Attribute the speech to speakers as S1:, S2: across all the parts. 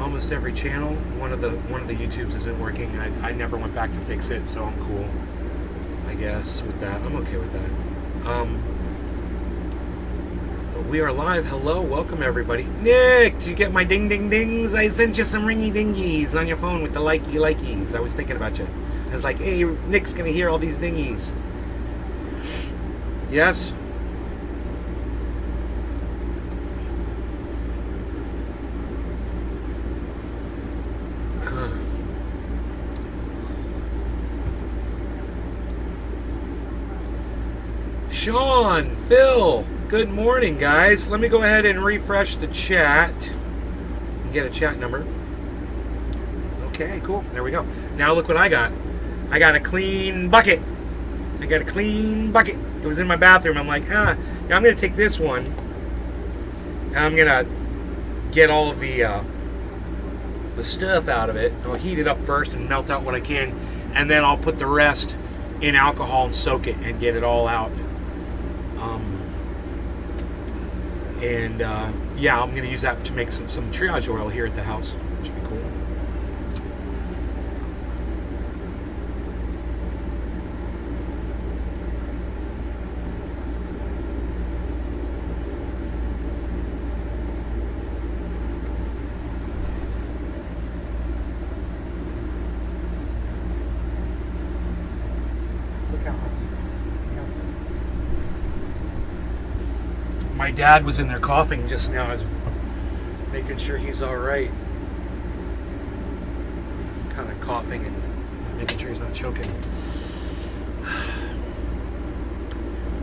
S1: almost every channel. One of the YouTubes isn't working. I never went back to fix it, so I'm cool, I guess, with that. I'm okay with that. But we are live. Hello, welcome everybody. Nick, did you get my ding ding dings? I sent you some ringy dingies on your phone with the likies. I was thinking about you. I was like, hey, Nick's gonna hear all these dingies. Yes. Sean, Phil, good morning, guys. Let me go ahead and refresh the chat and get a chat number. Okay, cool. There we go. Now look what I got. I got a clean bucket. It was in my bathroom. I'm like, I'm going to take this one, and I'm going to get all of the stuff out of it. I'll heat it up first and melt out what I can, and then I'll put the rest in alcohol and soak it and get it all out. Yeah, I'm going to use that to make some triage oil here at the house, which would be cool. My dad was in there coughing just now. I was making sure he's all right. Kind of coughing and making sure he's not choking.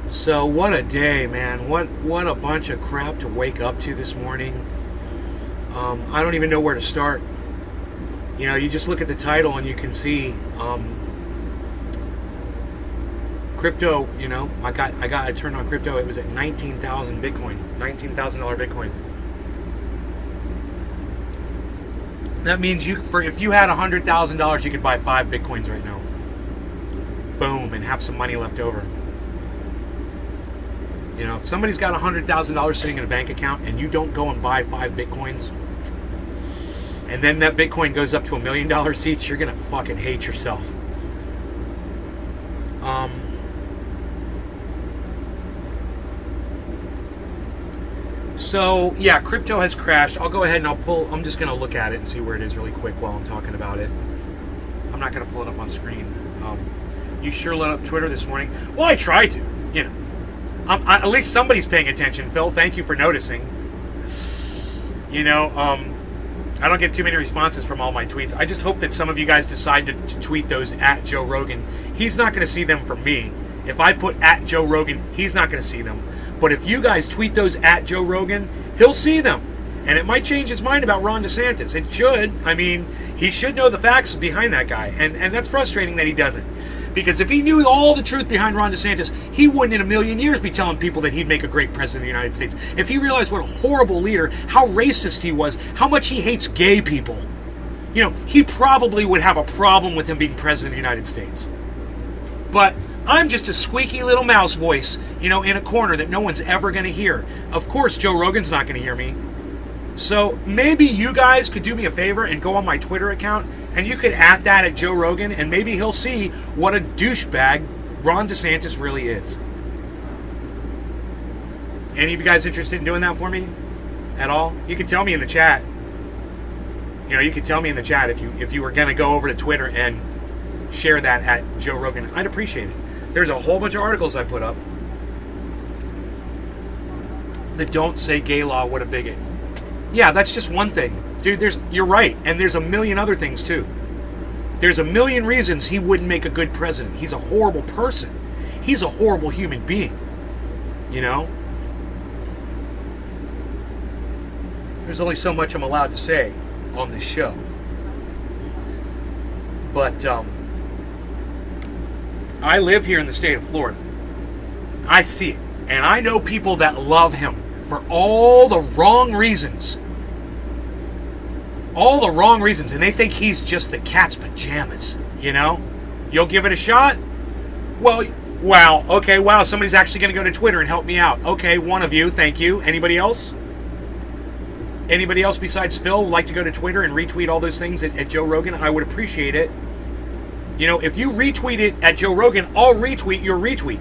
S1: So what a day, man. What a bunch of crap to wake up to this morning. I don't even know where to start. You know, you just look at the title and you can see crypto, you know, I turned on crypto. It was at 19,000 Bitcoin, $19,000 Bitcoin. That means if you had $100,000, you could buy 5 Bitcoins right now. Boom, and have some money left over. You know, if somebody's got $100,000 sitting in a bank account and you don't go and buy 5 Bitcoins, and then that Bitcoin goes up to $1 million each, you're gonna fucking hate yourself. So, yeah, crypto has crashed. I'll go ahead and I'm just going to look at it and see where it is really quick while I'm talking about it. I'm not going to pull it up on screen. You sure lit up Twitter this morning. Well, I tried to, you know. At least somebody's paying attention, Phil. Thank you for noticing. You know, I don't get too many responses from all my tweets. I just hope that some of you guys decide to tweet those at Joe Rogan. He's not going to see them from me. If I put at Joe Rogan, he's not going to see them. But if you guys tweet those at Joe Rogan, he'll see them. And it might change his mind about Ron DeSantis. It should. I mean, he should know the facts behind that guy. And that's frustrating that he doesn't. Because if he knew all the truth behind Ron DeSantis, he wouldn't in a million years be telling people that he'd make a great president of the United States. If he realized what a horrible leader, how racist he was, how much he hates gay people, you know, he probably would have a problem with him being president of the United States. But I'm just a squeaky little mouse voice, you know, in a corner that no one's ever going to hear. Of course, Joe Rogan's not going to hear me. So maybe you guys could do me a favor and go on my Twitter account and you could at that at Joe Rogan and maybe he'll see what a douchebag Ron DeSantis really is. Any of you guys interested in doing that for me at all? You can tell me in the chat. You know, you could tell me in the chat if you were going to go over to Twitter and share that at Joe Rogan. I'd appreciate it. There's a whole bunch of articles I put up that don't say gay law, what a bigot. Yeah, that's just one thing. Dude, you're right. And there's a million other things too. There's a million reasons he wouldn't make a good president. He's a horrible person. He's a horrible human being. You know? There's only so much I'm allowed to say on this show. But, I live here in the state of Florida. I see it. And I know people that love him for all the wrong reasons. All the wrong reasons. And they think he's just the cat's pajamas. You know? You'll give it a shot? Well, wow. Okay, wow. Somebody's actually going to go to Twitter and help me out. Okay, one of you. Thank you. Anybody else? anybody else besides Phil would like to go to Twitter and retweet all those things at Joe Rogan, I would appreciate it. You know, if you retweet it at Joe Rogan, I'll retweet your retweet.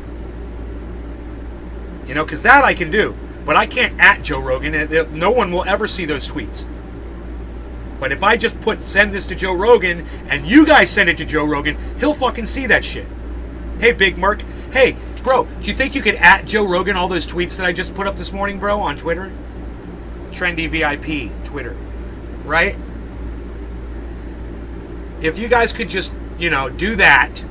S1: You know, because that I can do. But I can't at Joe Rogan. No one will ever see those tweets. But if I just send this to Joe Rogan, and you guys send it to Joe Rogan, he'll fucking see that shit. Hey, Big Mark. Hey, bro, do you think you could at Joe Rogan all those tweets that I just put up this morning, bro, on Twitter? Trendy VIP, Twitter. Right? If you guys could just, you know, do that,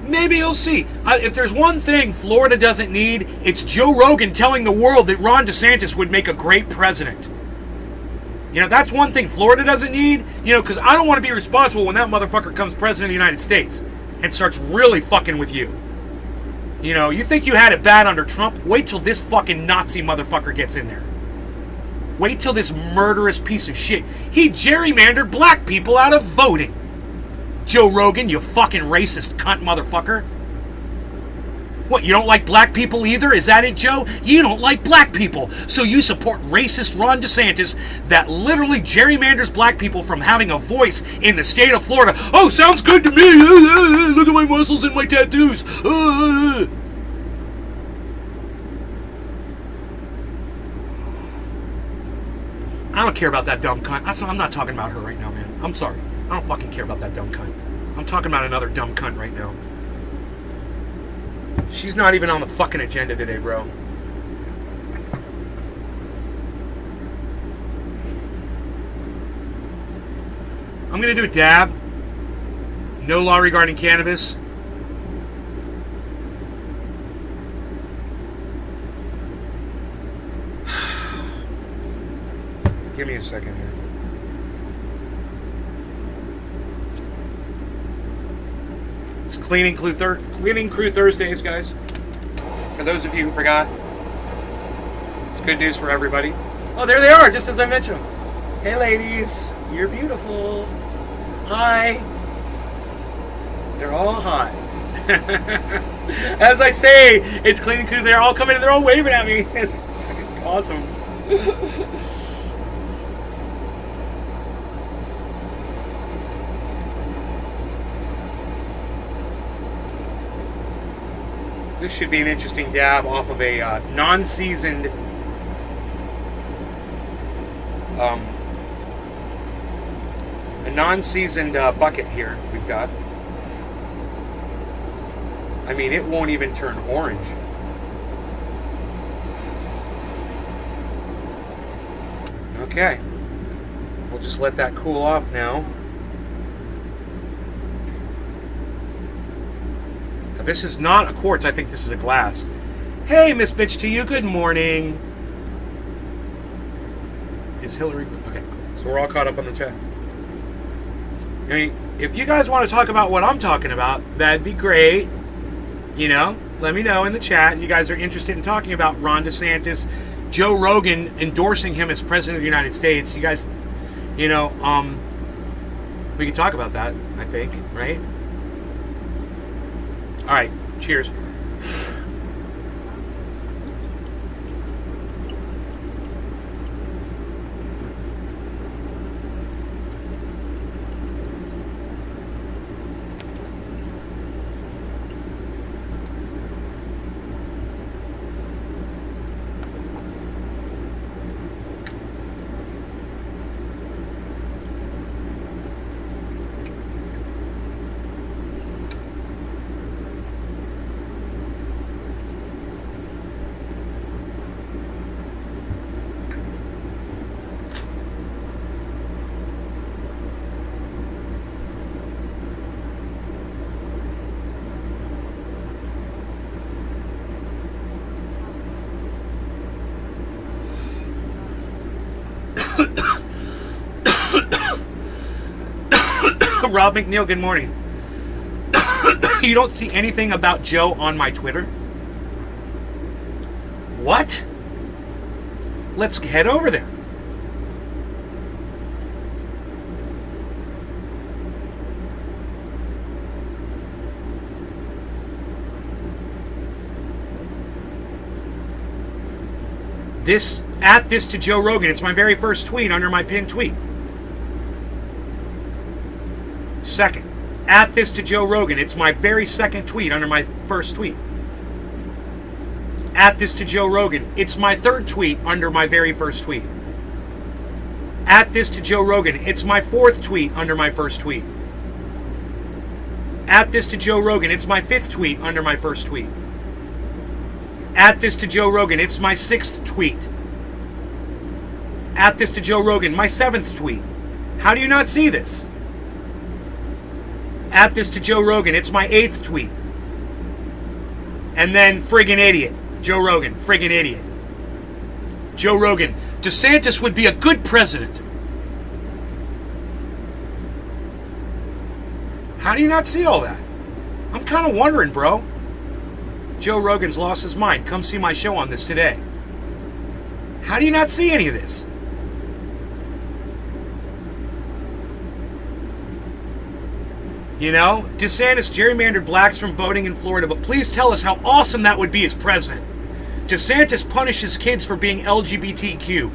S1: maybe you'll see. If there's one thing Florida doesn't need, it's Joe Rogan telling the world that Ron DeSantis would make a great president. You know, that's one thing Florida doesn't need, you know, because I don't want to be responsible when that motherfucker comes president of the United States and starts really fucking with you. You know, you think you had it bad under Trump? Wait till this fucking Nazi motherfucker gets in there. Wait till this murderous piece of shit. He gerrymandered black people out of voting. Joe Rogan, you fucking racist cunt motherfucker. What, you don't like black people either? Is that it, Joe? You don't like black people, so you support racist Ron DeSantis that literally gerrymanders black people from having a voice in the state of Florida. Oh, sounds good to me. Look at my muscles and my tattoos. I don't care about that dumb cunt. I'm not talking about her right now, man. I'm sorry. I don't fucking care about that dumb cunt. I'm talking about another dumb cunt right now. She's not even on the fucking agenda today, bro. I'm gonna do a dab. No law regarding cannabis. Give me a second here. It's Cleaning Crew Thursdays, guys. For those of you who forgot, it's good news for everybody. Oh, there they are, just as I mentioned them. Hey, ladies, you're beautiful. Hi. They're all hot. As I say, it's Cleaning Crew. They're all coming and they're all waving at me. It's fucking awesome. This should be an interesting dab off of a non-seasoned bucket here we've got. I mean, it won't even turn orange. Okay. We'll just let that cool off now. This is not a quartz. I think this is a glass. Hey, Miss Bitch to you. Good morning. Is Hillary... Okay, cool. So we're all caught up on the chat. I mean, if you guys want to talk about what I'm talking about, that'd be great. You know, let me know in the chat. You guys are interested in talking about Ron DeSantis, Joe Rogan endorsing him as president of the United States. You guys, you know, we can talk about that, I think, right? All right, cheers. Rob McNeil, good morning. You don't see anything about Joe on my Twitter? What? Let's head over there. This At this to Joe Rogan. It's my very first tweet under my pinned tweet. Second. At this to Joe Rogan. It's my very second tweet under my first tweet. At this to Joe Rogan. It's my third tweet under my very first tweet. At this to Joe Rogan. It's my fourth tweet under my first tweet. At this to Joe Rogan. It's my fifth tweet under my first tweet. At this to Joe Rogan. It's my sixth tweet. At this to Joe Rogan. My seventh tweet. How do you not see this? At this to Joe Rogan. It's my eighth tweet. And then friggin' idiot. Joe Rogan. Friggin' idiot. Joe Rogan. DeSantis would be a good president. How do you not see all that? I'm kind of wondering, bro. Joe Rogan's lost his mind. Come see my show on this today. How do you not see any of this? You know, DeSantis gerrymandered blacks from voting in Florida, but please tell us how awesome that would be as president. DeSantis punishes kids for being LGBTQ.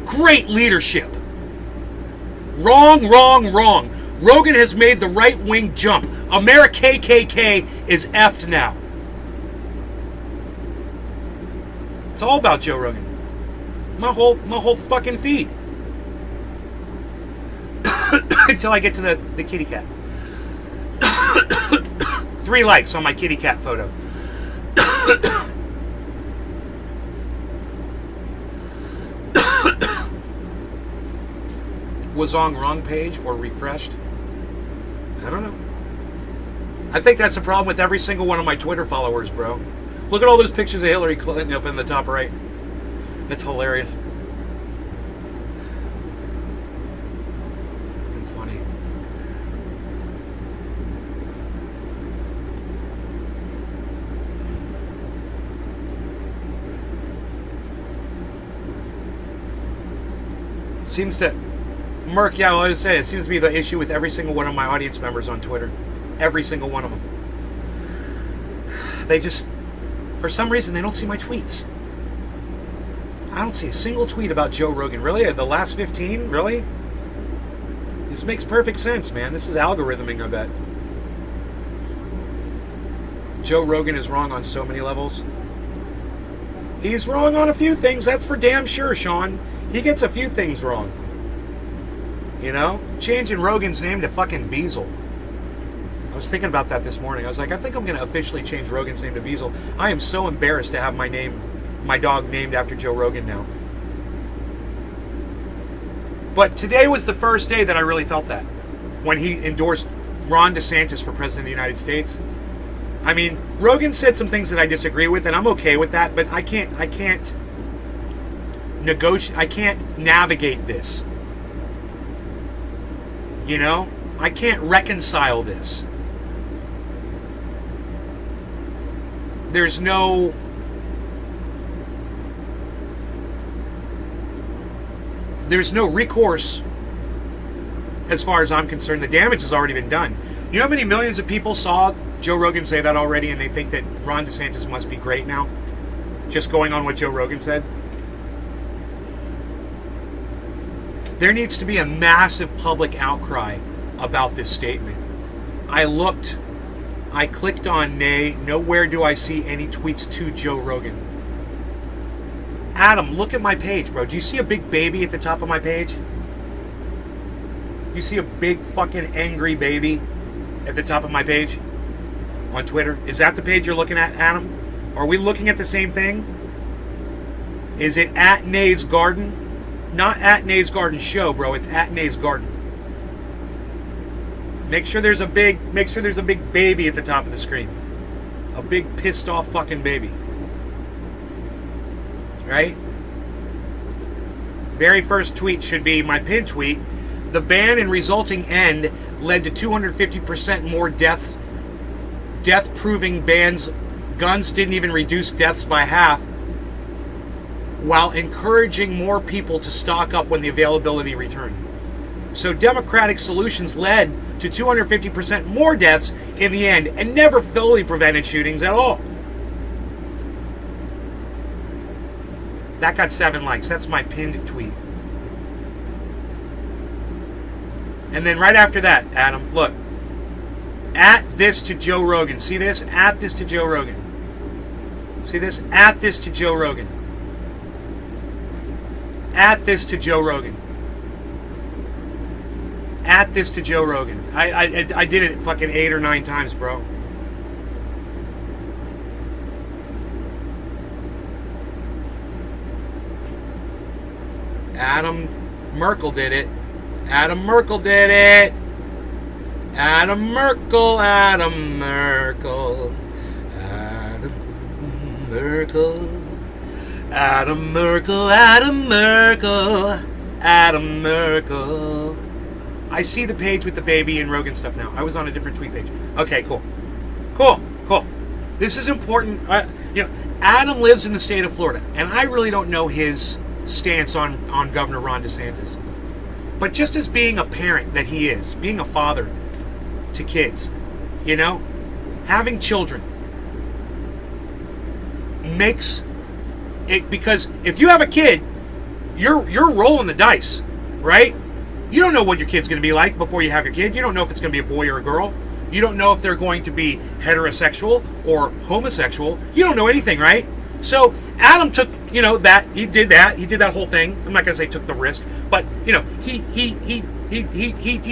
S1: Great leadership. Wrong, wrong, wrong. Rogan has made the right-wing jump. America KKK is effed now. It's all about Joe Rogan. My whole fucking feed. Until I get to the kitty cat. 3 likes on my kitty cat photo. Was on wrong page or refreshed? I don't know. I think that's the problem with every single one of my Twitter followers, bro. Look at all those pictures of Hillary Clinton up in the top right. It's hilarious. And funny. Seems to... Merc, yeah, well, I was saying, it seems to be the issue with every single one of my audience members on Twitter. Every single one of them. They just, for some reason, they don't see my tweets. I don't see a single tweet about Joe Rogan. Really? The last 15? Really? This makes perfect sense, man. This is algorithming, I bet. Joe Rogan is wrong on so many levels. He's wrong on a few things, that's for damn sure, Sean. He gets a few things wrong. You know? Changing Rogan's name to fucking Beazle. I was thinking about that this morning. I was like, I think I'm going to officially change Rogan's name to Beazle. I am so embarrassed to have my dog named after Joe Rogan now. But today was the first day that I really felt that. When he endorsed Ron DeSantis for president of the United States. I mean, Rogan said some things that I disagree with, and I'm okay with that, but I can't negotiate, I can't navigate this. You know? I can't reconcile this. There's no recourse as far as I'm concerned. The damage has already been done. You know how many millions of people saw Joe Rogan say that already and they think that Ron DeSantis must be great now? Just going on what Joe Rogan said? There needs to be a massive public outcry about this statement. I clicked on nay. Nowhere do I see any tweets to Joe Rogan. Adam, look at my page, bro. Do you see a big baby at the top of my page? You see a big fucking angry baby at the top of my page on Twitter? Is that the page you're looking at, Adam? Are we looking at the same thing? Is it at Nay's Garden? Not at Nay's Garden Show, bro. It's at Nay's Garden. Make sure there's a big baby at the top of the screen. A big pissed off fucking baby. Right? Very first tweet should be my pinned tweet. The ban and resulting end led to 250% more deaths. Death-proving bans. Guns didn't even reduce deaths by half, while encouraging more people to stock up when the availability returned. So democratic solutions led to 250% more deaths in the end and never fully prevented shootings at all. That got 7 likes. That's my pinned tweet. And then right after that, Adam, look. At this to Joe Rogan. See this? At this to Joe Rogan. See this? At this to Joe Rogan. At this to Joe Rogan. At this to Joe Rogan. I did it fucking 8 or 9 times, bro. Adam Merkel did it. Adam Merkel did it. Adam Merkel, Adam Merkel. Adam Merkel. Adam Merkel, Adam Merkel. Adam Merkel. I see the page with the baby and Rogan stuff now. I was on a different tweet page. Okay, cool. Cool. This is important. Adam lives in the state of Florida, and I really don't know his stance on Governor Ron DeSantis. But just as being a parent that he is, being a father to kids, having children makes it, because if you have a kid, you're rolling the dice, right? You don't know what your kid's going to be like before you have your kid. You don't know if it's going to be a boy or a girl. You don't know if they're going to be heterosexual or homosexual. You don't know anything, right? So Adam took, that. He did that whole thing. I'm not going to say took the risk, but he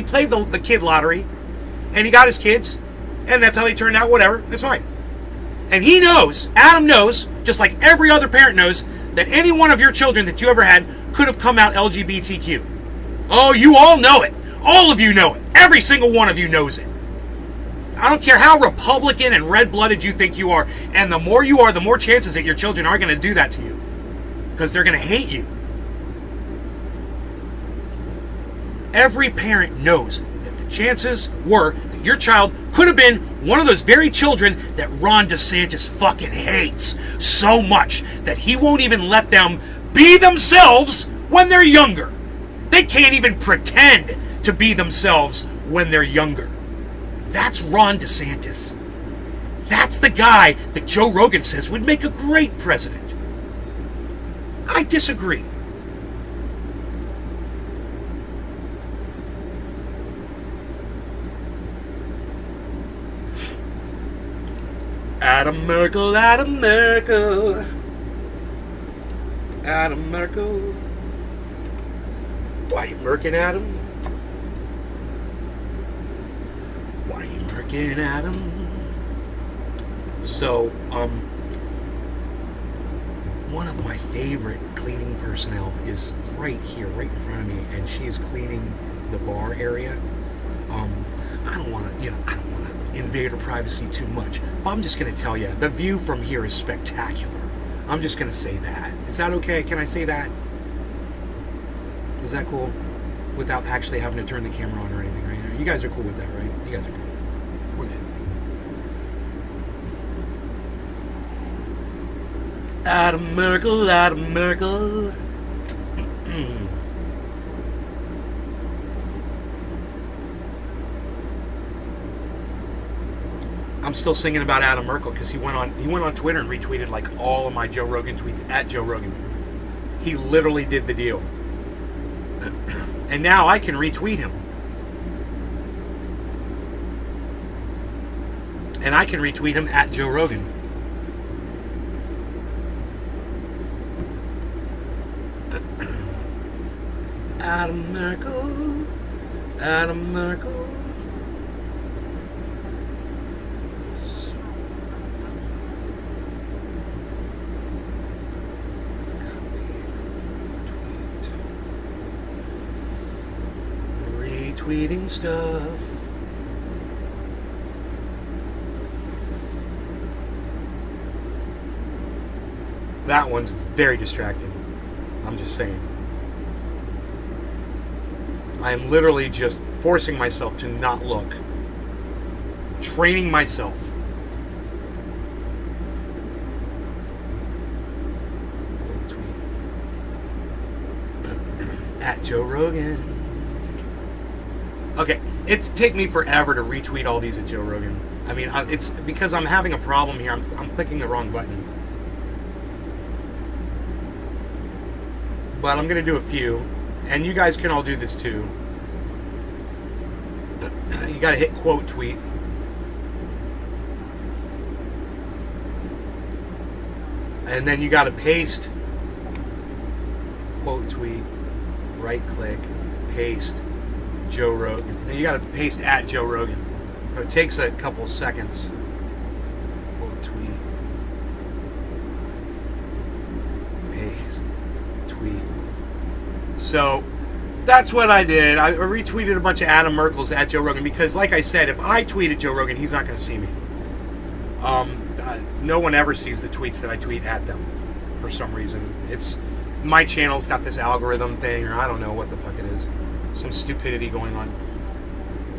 S1: played the kid lottery, and he got his kids, and that's how they turned out. Whatever, that's fine. And he knows, Adam knows, just like every other parent knows, that any one of your children that you ever had could have come out LGBTQ. Oh, you all know it. All of you know it. Every single one of you knows it. I don't care how Republican and red-blooded you think you are, and the more you are, the more chances that your children are going to do that to you, because they're going to hate you. Every parent knows that the chances were that your child could have been one of those very children that Ron DeSantis fucking hates so much that he won't even let them be themselves when they're younger. They can't even pretend to be themselves when they're younger. That's Ron DeSantis. That's the guy that Joe Rogan says would make a great president. I disagree. Adam Merkel, Adam Merkel. Adam Merkel. Why you murking Adam? Why you murking Adam? So, one of my favorite cleaning personnel is right here, right in front of me, and she is cleaning the bar area. I don't want to invade her privacy too much, but I'm just going to tell you, the view from here is spectacular. I'm just going to say that. Is that okay? Can I say that? Is that cool? Without actually having to turn the camera on or anything, right? You guys are cool with that, right? You guys are good. We're good. Adam Merkel, Adam Merkel. I'm still singing about Adam Merkel because he went on Twitter and retweeted like all of my Joe Rogan tweets at Joe Rogan. He literally did the deal. And now I can retweet him. And I can retweet him at Joe Rogan. Adam Merkel. Adam Merkel. Retweeting stuff. That one's very distracting. I'm just saying. I am literally just forcing myself to not look. Training myself. At Joe Rogan. Okay, it's take me forever to retweet all these at Joe Rogan. I mean, it's because I'm having a problem here. I'm clicking the wrong button. but I'm going to do a few. And you guys can all do this too. You got to hit quote tweet. And then you got to paste quote tweet, right click, paste Joe Rogan. And you got to paste at Joe Rogan. It takes a couple seconds. Quote tweet, paste, tweet. So that's what I did. I retweeted a bunch of Adam Merkel's at Joe Rogan because, like I said, if I tweet at Joe Rogan, he's not going to see me. No one ever sees the tweets that I tweet at them for some reason. It's my channel's got this algorithm thing, or I don't know what the fuck it is. Some stupidity going on.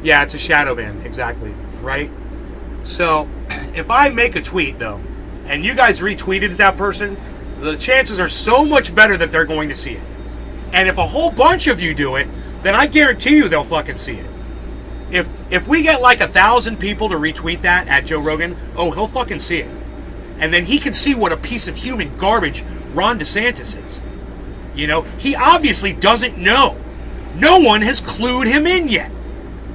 S1: Yeah, it's a shadow ban, exactly, right? So, if I make a tweet, though, and you guys retweeted that person, the chances are so much better that they're going to see it. And if a whole bunch of you do it, then I guarantee you they'll fucking see it. If we get like 1,000 people to retweet that at Joe Rogan, oh, he'll fucking see it. And then he can see what a piece of human garbage Ron DeSantis is. You know, he obviously doesn't know. No one has clued him in yet.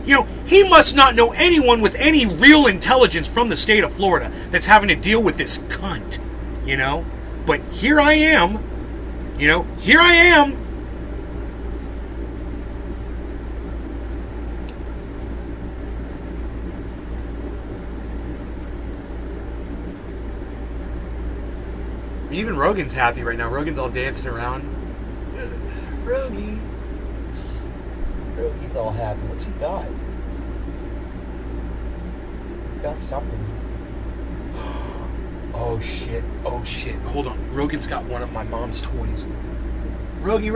S1: You know, he must not know anyone with any real intelligence from the state of Florida that's having to deal with this cunt, you know? But here I am, you know, here I am. Even Rogan's happy right now. Rogan's all dancing around. Rogi's all happy. What's he got? He got something. Oh shit. Oh shit. Hold on. Rogan's got one of my mom's toys. Rogi.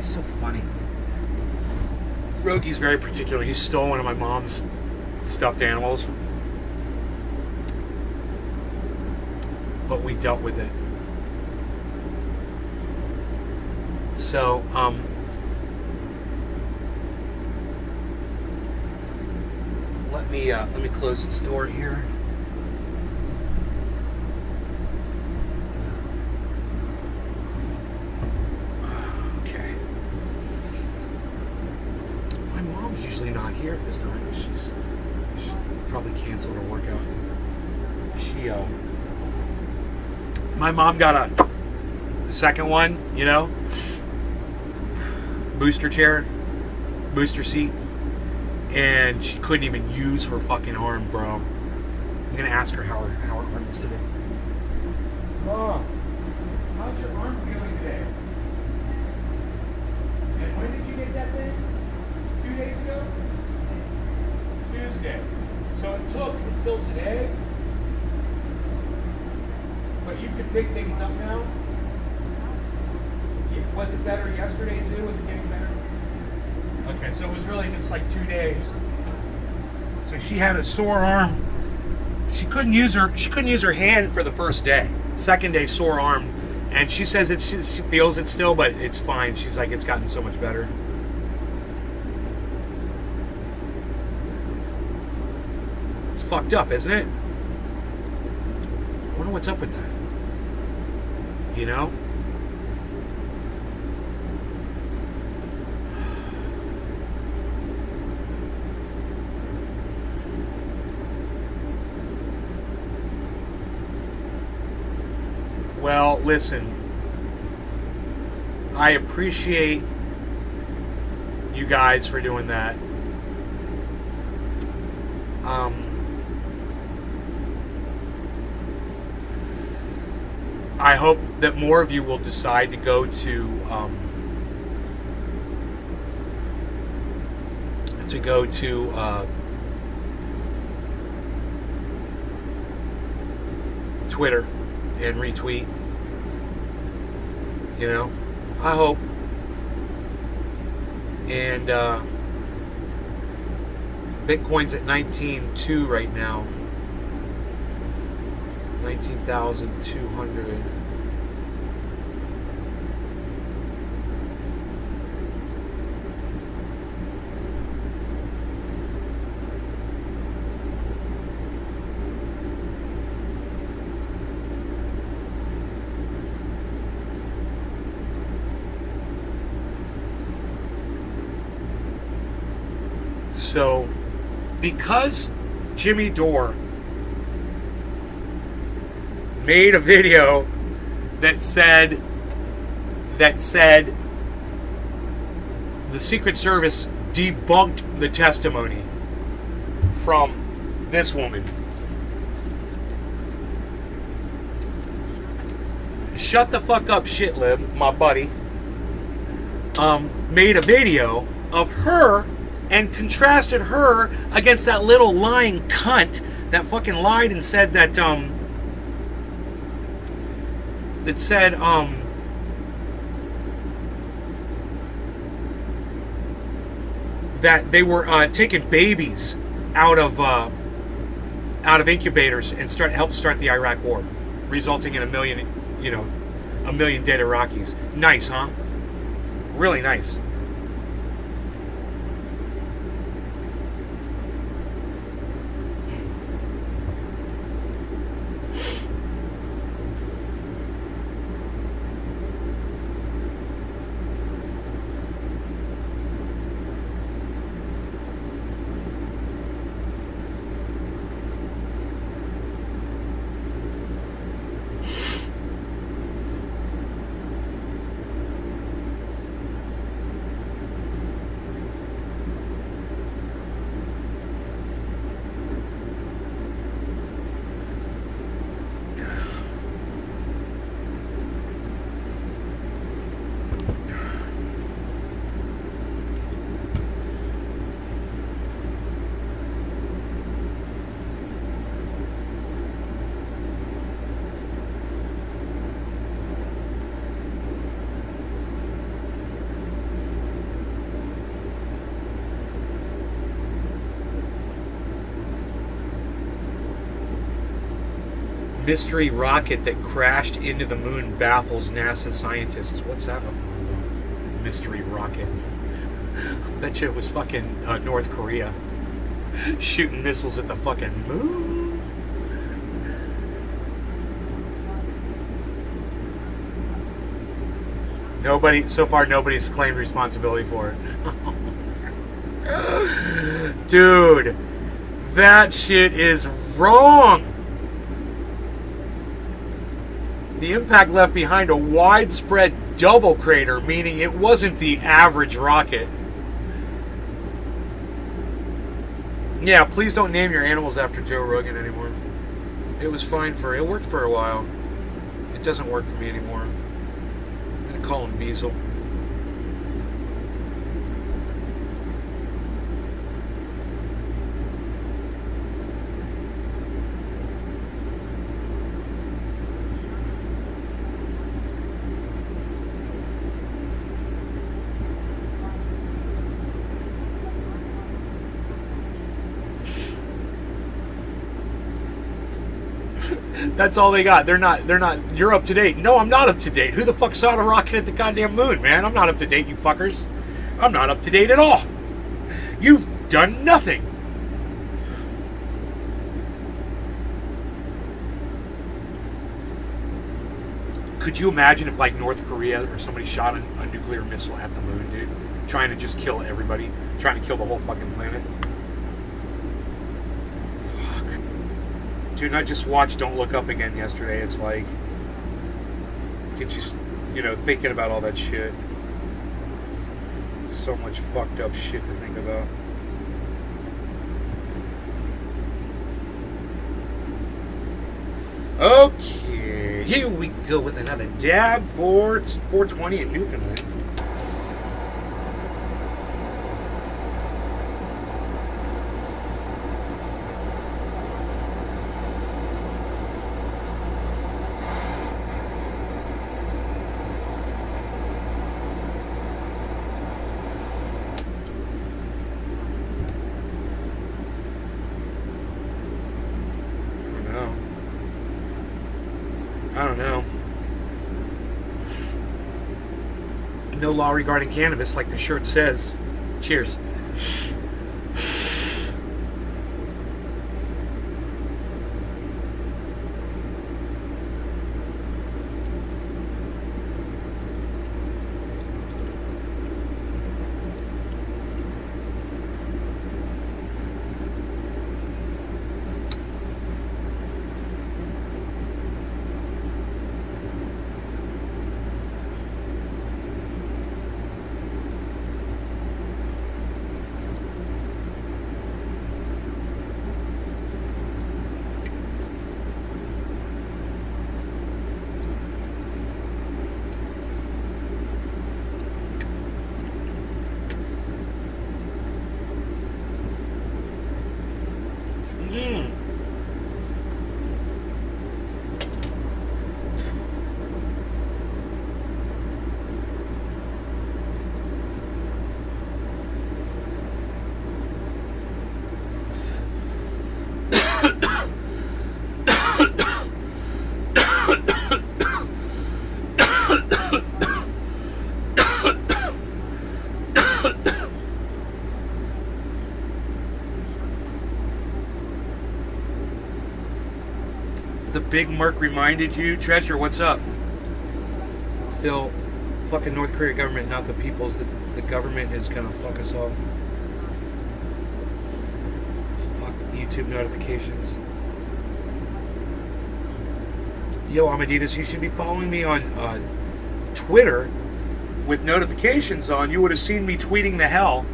S1: So funny. Rogi's very particular. He stole one of my mom's stuffed animals. But we dealt with it. So, let me close this door here. Usually not here at this time. She's probably canceled her workout. My mom got a second one, you know, booster chair, booster seat, and she couldn't even use her fucking arm, bro. I'm gonna ask her how her arm is today. Mom, how's your arm feeling today? And when did you get that thing? 2 days ago? Tuesday. So it took until today. But you can pick things up now. Was it better yesterday too? Was it getting better? Okay, so it was really just like 2 days. So she had a sore arm. She couldn't use her hand for the first day. Second day, sore arm. And she says she feels it still, but it's fine. She's like, it's gotten so much better. It's fucked up, isn't it? I wonder what's up with that. You know? Well, listen, I appreciate you guys for doing that. I hope that more of you will decide to go to Twitter and retweet. You know, I hope. And Bitcoin's at 19.2 right now. 19,200. So, because Jimmy Dore made a video that said the Secret Service debunked the testimony from this woman. Shut the fuck up, shitlib, my buddy. Made a video of her and contrasted her against that little lying cunt that fucking lied and said that that they were taking babies out of incubators and helped start the Iraq War, resulting in a million dead Iraqis. Nice, huh? Really nice. Mystery rocket that crashed into the moon baffles NASA scientists. What's that? Mystery rocket. Bet you it was fucking North Korea shooting missiles at the fucking moon. So far nobody's claimed responsibility for it. Dude, that shit is wrong. The impact left behind a widespread double crater, meaning it wasn't the average rocket. Yeah, please don't name your animals after Joe Rogan anymore. It was fine it worked for a while. It doesn't work for me anymore. I'm going to call him Beazle. That's all they got. They're not, you're up to date. No, I'm not up to date. Who the fuck saw a rocket at the goddamn moon, man? I'm not up to date, you fuckers. I'm not up to date at all. You've done nothing. Could you imagine if, like, North Korea or somebody shot a nuclear missile at the moon, dude? Trying to just kill everybody. Trying to kill the whole fucking planet. Dude, I just watched Don't Look Up again yesterday. It's like, get you, thinking about all that shit. So much fucked up shit to think about. Okay, here we go with another dab for 420 in Newfoundland. I don't know. No law regarding cannabis, like the shirt says. Cheers. The Big Merc reminded you. Treasure, what's up? Phil, fucking North Korea government, not the people's. The government is gonna fuck us all. Fuck YouTube notifications. Yo, Amadeus, you should be following me on Twitter with notifications on. You would have seen me tweeting the hell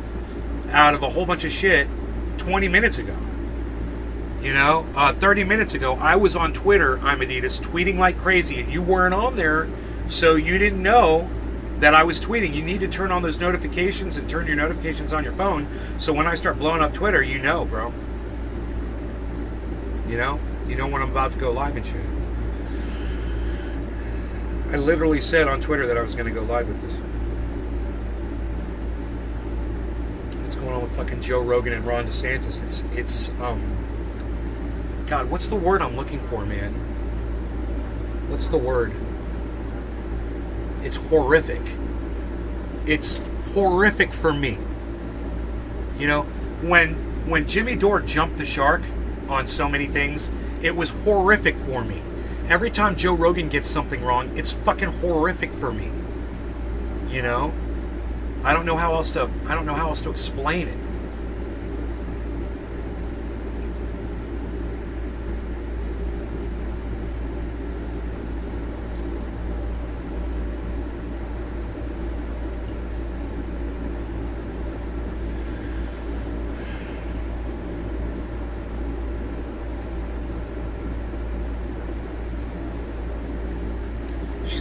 S1: out of a whole bunch of shit 20 minutes ago. 30 minutes ago, I was on Twitter, Amadeus, tweeting like crazy, and you weren't on there, so you didn't know that I was tweeting. You need to turn on those notifications and turn your notifications on your phone, so when I start blowing up Twitter, you know, bro. You know when I'm about to go live and shit. I literally said on Twitter that I was going to go live with this. What's going on with fucking Joe Rogan and Ron DeSantis? It's God, what's the word I'm looking for, man? What's the word? It's horrific. It's horrific for me. When Jimmy Dore jumped the shark on so many things, it was horrific for me. Every time Joe Rogan gets something wrong, it's fucking horrific for me. I don't know how else to explain it.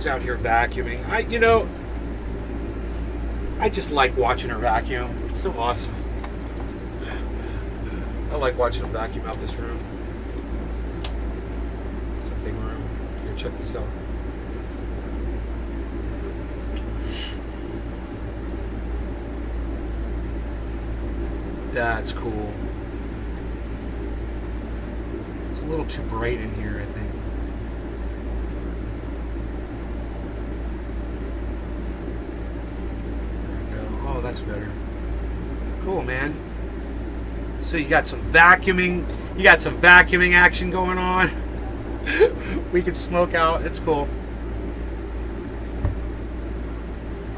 S1: Out here vacuuming. I just like watching her vacuum. It's so awesome. I like watching her vacuum out this room. It's a big room. Here, check this out. That's cool. It's a little too bright in here, I think. That's better. Cool, man. So you got some vacuuming. You got some vacuuming action going on. We can smoke out. It's cool.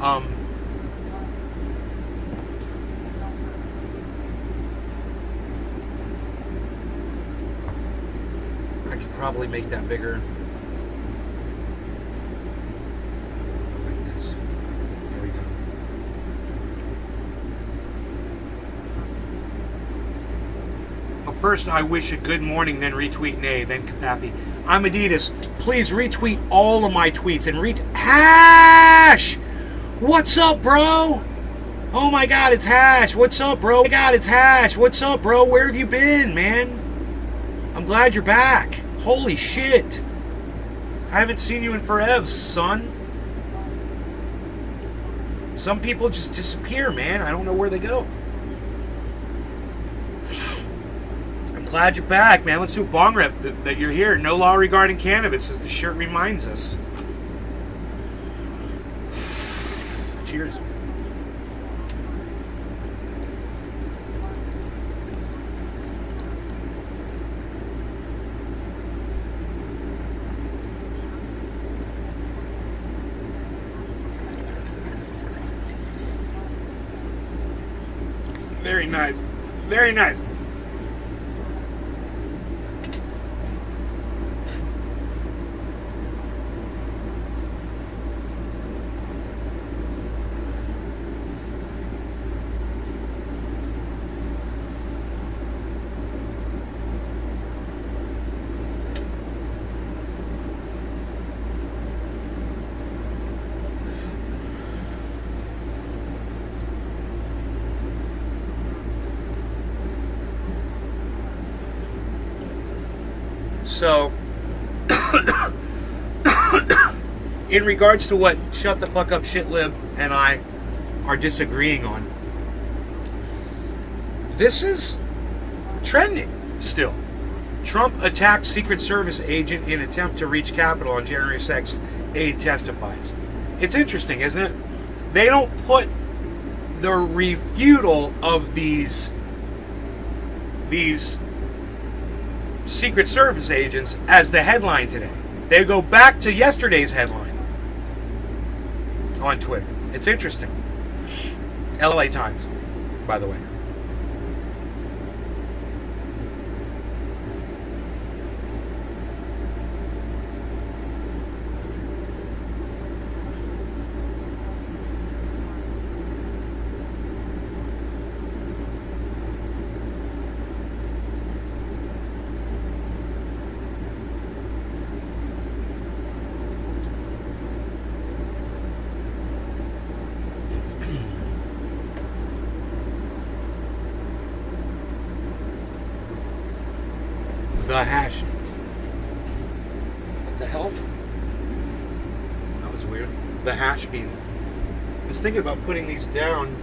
S1: I could probably make that bigger. First, I wish a good morning, then retweet Nay, then Kathy. I'm Adidas. Please retweet all of my tweets and Hash! What's up, bro? Oh my god, it's Hash. What's up, bro? Oh my god, it's Hash. What's up, bro? Where have you been, man? I'm glad you're back. Holy shit. I haven't seen you in forever, son. Some people just disappear, man. I don't know where they go. I'm glad you're back, man. Let's do a bong rip that you're here. No law regarding cannabis, as the shirt reminds us. Cheers. Very nice. Very nice. So, in regards to what Shut the Fuck Up Shitlib and I are disagreeing on, this is trending still. Trump attacked Secret Service agent in attempt to reach Capitol on January 6th, aide testifies. It's interesting, isn't it? They don't put the refutal of these Secret Service agents as the headline today. They go back to yesterday's headline on Twitter. It's interesting. LA Times, by the way. The hash. What the hell? That was weird. The hash bean. I was thinking about putting these down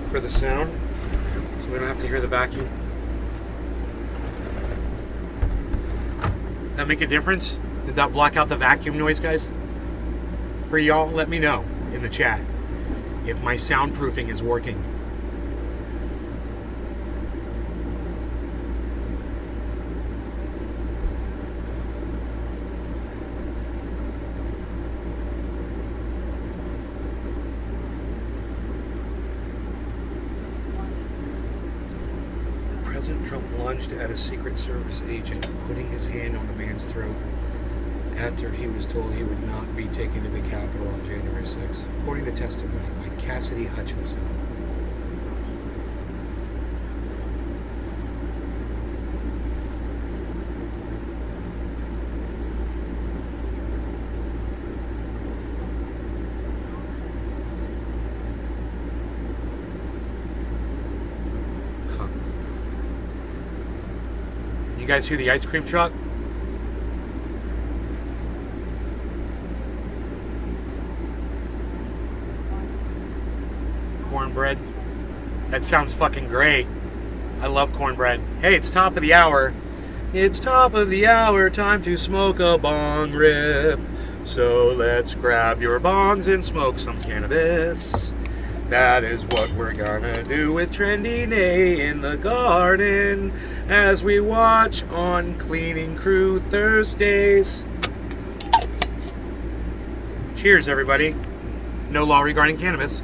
S1: for the sound, so we don't have to hear the vacuum. That make a difference? Did that block out the vacuum noise, guys? For y'all, let me know in the chat if my soundproofing is working. President Trump lunged at a Secret Service agent, putting his hand on the man's throat after he was told he would not be taken to the Capitol on January 6th, according to testimony by Cassidy Hutchinson. You guys hear the ice cream truck? Cornbread. That sounds fucking great. I love cornbread. Hey, it's top of the hour. It's top of the hour, time to smoke a bong rip. So let's grab your bongs and smoke some cannabis. That is what we're gonna do with Trendy Nay in the garden as we watch on Cleaning Crew Thursdays. Cheers, everybody. No law regarding cannabis.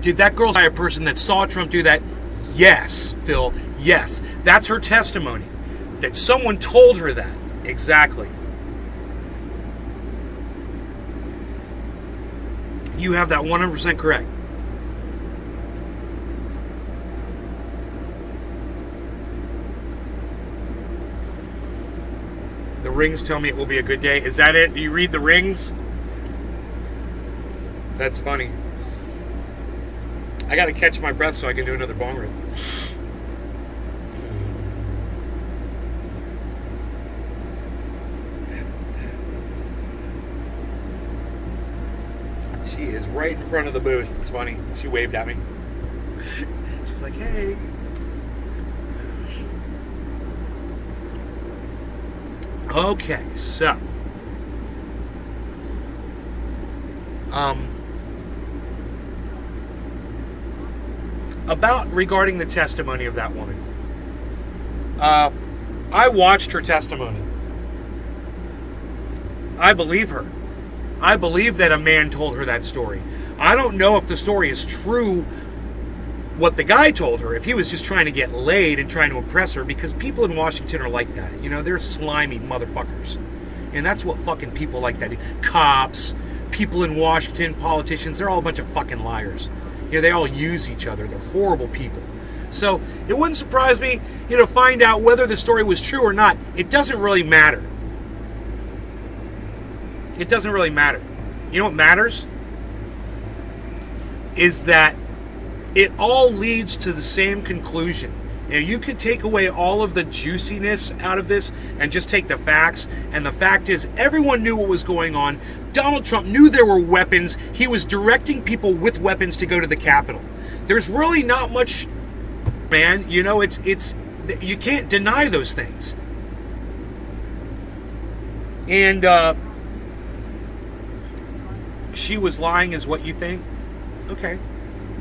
S1: Did that girl say a person that saw Trump do that? Yes, Phil. Yes. That's her testimony. That someone told her that. Exactly. You have that 100% correct. The rings tell me it will be a good day. Is that it? You read the rings? That's funny. I got to catch my breath so I can do another bong rip. She is right in front of the booth. It's funny. She waved at me. She's like, hey. Okay, so. About regarding the testimony of that woman. I watched her testimony. I believe her. I believe that a man told her that story. I don't know if the story is true, what the guy told her, if he was just trying to get laid and trying to impress her, because people in Washington are like that. You know, they're slimy motherfuckers. And that's what fucking people like that do. Cops, people in Washington, politicians, they're all a bunch of fucking liars. You know, they all use each other. They're horrible people. So it wouldn't surprise me, to find out whether the story was true or not. It doesn't really matter. It doesn't really matter. You know what matters? Is that it all leads to the same conclusion. You could take away all of the juiciness out of this and just take the facts. And the fact is, everyone knew what was going on. Donald Trump knew there were weapons. He was directing people with weapons to go to the Capitol. There's really not much, man. It's you can't deny those things. And she was lying is what you think? Okay.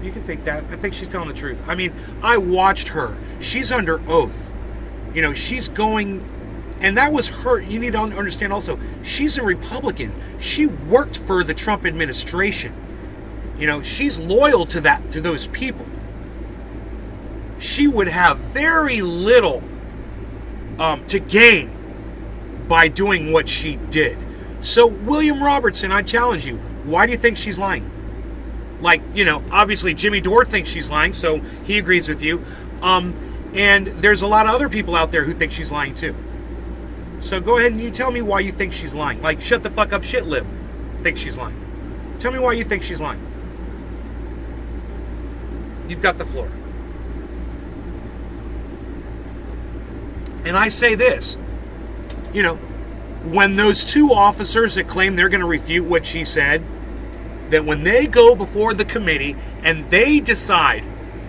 S1: You can think that. I think she's telling the truth. I mean, I watched her. She's under oath. She's going, and that was her. You need to understand also, she's a Republican. She worked for the Trump administration. She's loyal to those people. She would have very little to gain by doing what she did. So, William Robertson, I challenge you. Why do you think she's lying? Obviously Jimmy Dore thinks she's lying, so he agrees with you. And there's a lot of other people out there who think she's lying too. So go ahead and you tell me why you think she's lying. Shut the fuck up, shit lib. Think she's lying. Tell me why you think she's lying. You've got the floor. And I say this, when those two officers that claim they're going to refute what she said, that when they go before the committee and they decide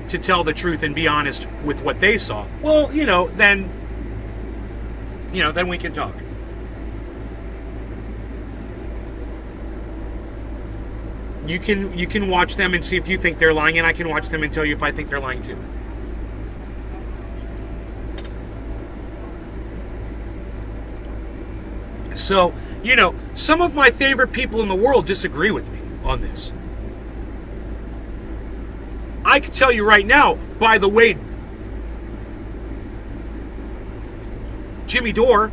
S1: to tell the truth and be honest with what they saw, well, then we can talk. You can watch them and see if you think they're lying, and I can watch them and tell you if I think they're lying too. So, some of my favorite people in the world disagree with me on this. I can tell you right now, by the way, Jimmy Dore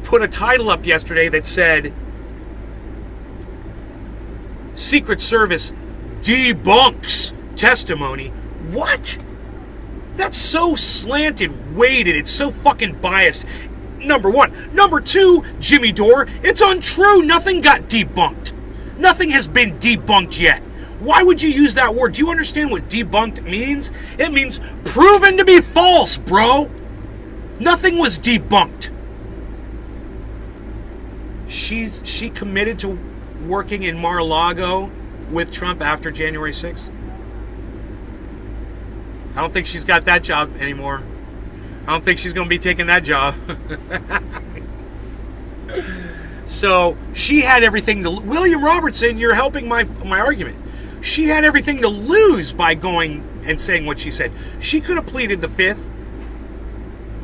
S1: put a title up yesterday that said, Secret Service debunks testimony. What? That's so slanted, weighted, it's so fucking biased. Number one. Number two, Jimmy Dore, it's untrue. Nothing got debunked. Nothing has been debunked yet. Why would you use that word? Do you understand what debunked means? It means proven to be false, bro. Nothing was debunked. She committed to working in Mar-a-Lago with Trump after January 6th. I don't think she's got that job anymore. I don't think she's going to be taking that job. So she had everything to... William Robertson, you're helping my argument. She had everything to lose by going and saying what she said. She could have pleaded the fifth.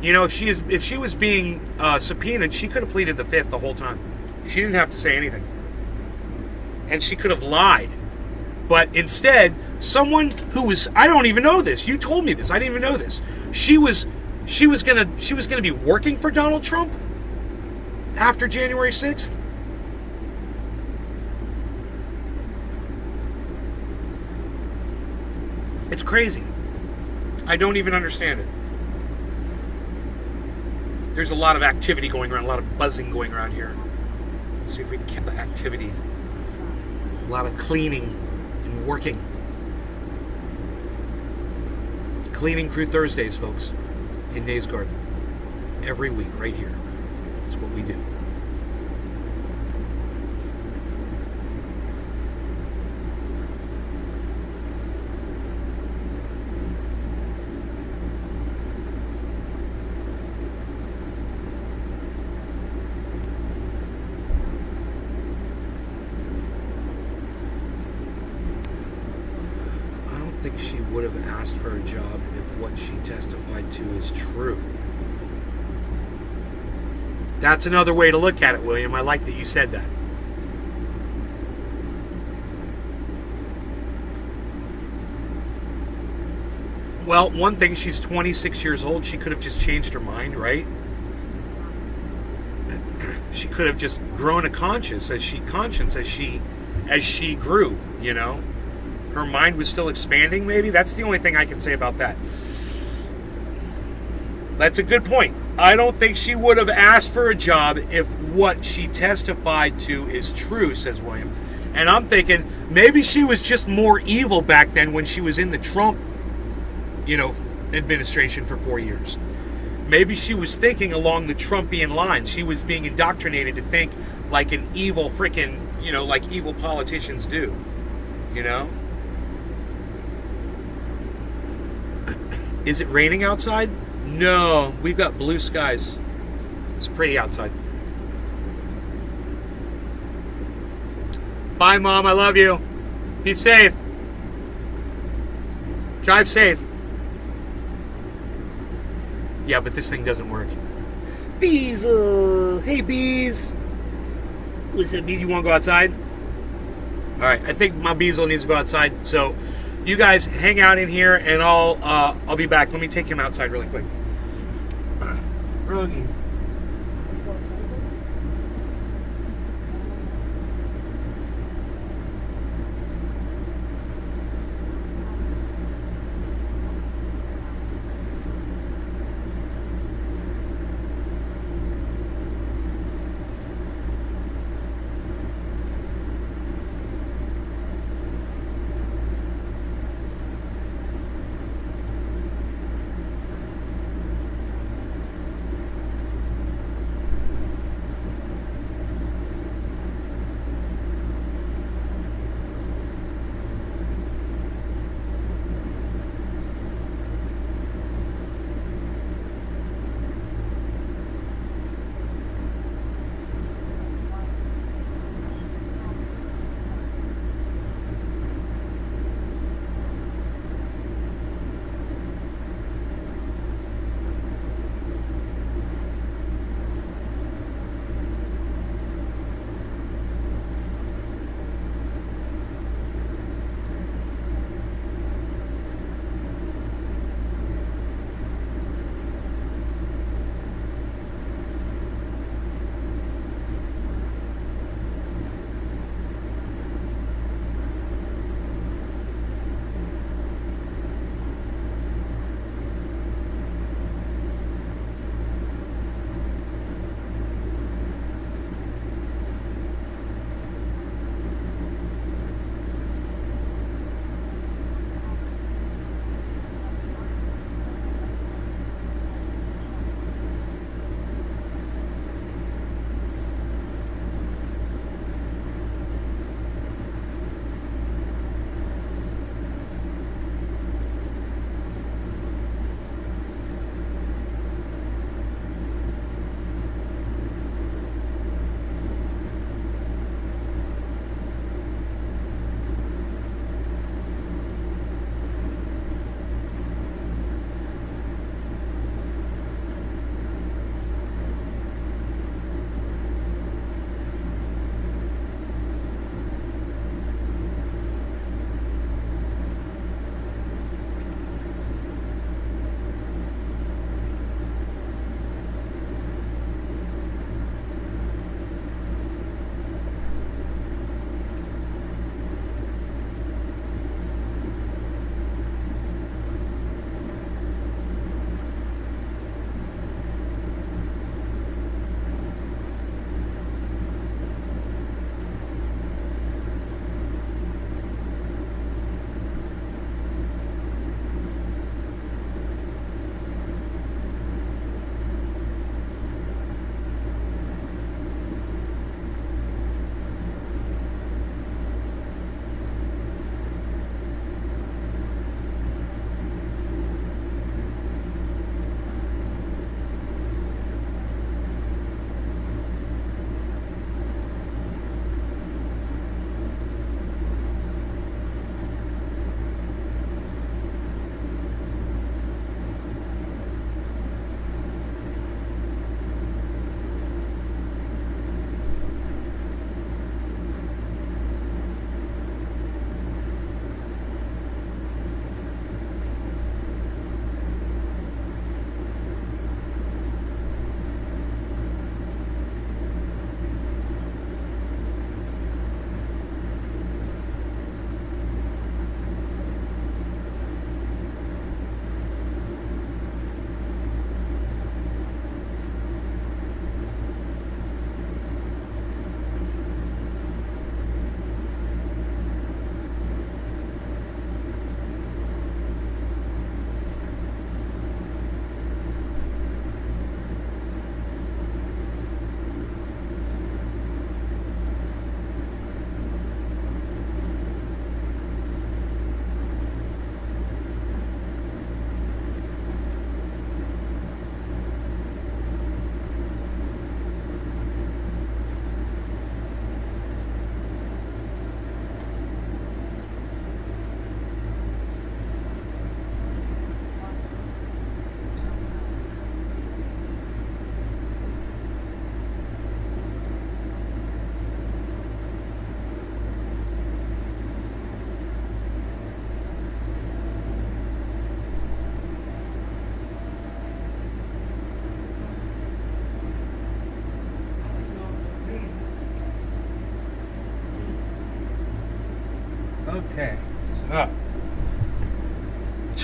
S1: If she was being subpoenaed, she could have pleaded the fifth the whole time. She didn't have to say anything. And she could have lied. But instead, someone who was, I don't even know this. You told me this. I didn't even know this. She was gonna be working for Donald Trump after January 6th. It's crazy. I don't even understand it. There's a lot of activity going around, a lot of buzzing going around here. Let's see if we can get the activities. A lot of cleaning and working. Cleaning Crew Thursdays, folks, in Days Garden. Every week, right here. That's what we do. I think she would have asked for a job if what she testified to is true. That's another way to look at it, William. I like that you said that. Well, one thing, she's 26 years old. She could have just changed her mind, right? She could have just grown a conscience as she grew, you know? Her mind was still expanding, maybe? That's the only thing I can say about that. That's a good point. I don't think she would have asked for a job if what she testified to is true, says William. And I'm thinking maybe she was just more evil back then when she was in the Trump, administration for 4 years. Maybe she was thinking along the Trumpian lines. She was being indoctrinated to think like an evil freaking, like evil politicians do, Is it raining outside? No, we've got blue skies. It's pretty outside. Bye, Mom. I love you. Be safe. Drive safe. Yeah, but this thing doesn't work. Bees, hey, Bees. What's that, Bees? You want to go outside? All right, I think my Beezle needs to go outside, so you guys hang out in here, and I'll be back. Let me take him outside really quick. Rogan.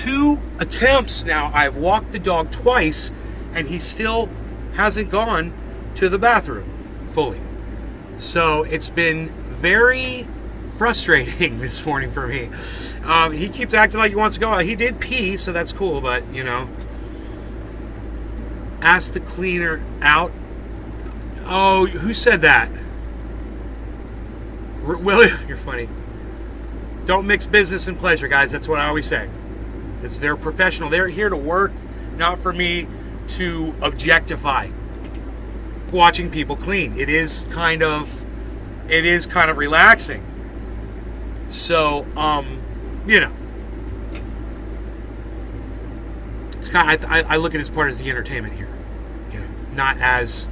S1: 2 attempts now. I've walked the dog twice, and he still hasn't gone to the bathroom fully. So it's been very frustrating this morning for me. He keeps acting like he wants to go out. He did pee, so that's cool, but, you know. Ask the cleaner out. Oh, who said that? Willie, you're funny. Don't mix business and pleasure, guys. That's what I always say. They're professional. They're here to work, not for me to objectify watching people clean. It is kind of relaxing. So, you know, it's kind of, I look at it as part of the entertainment here, you know, not as,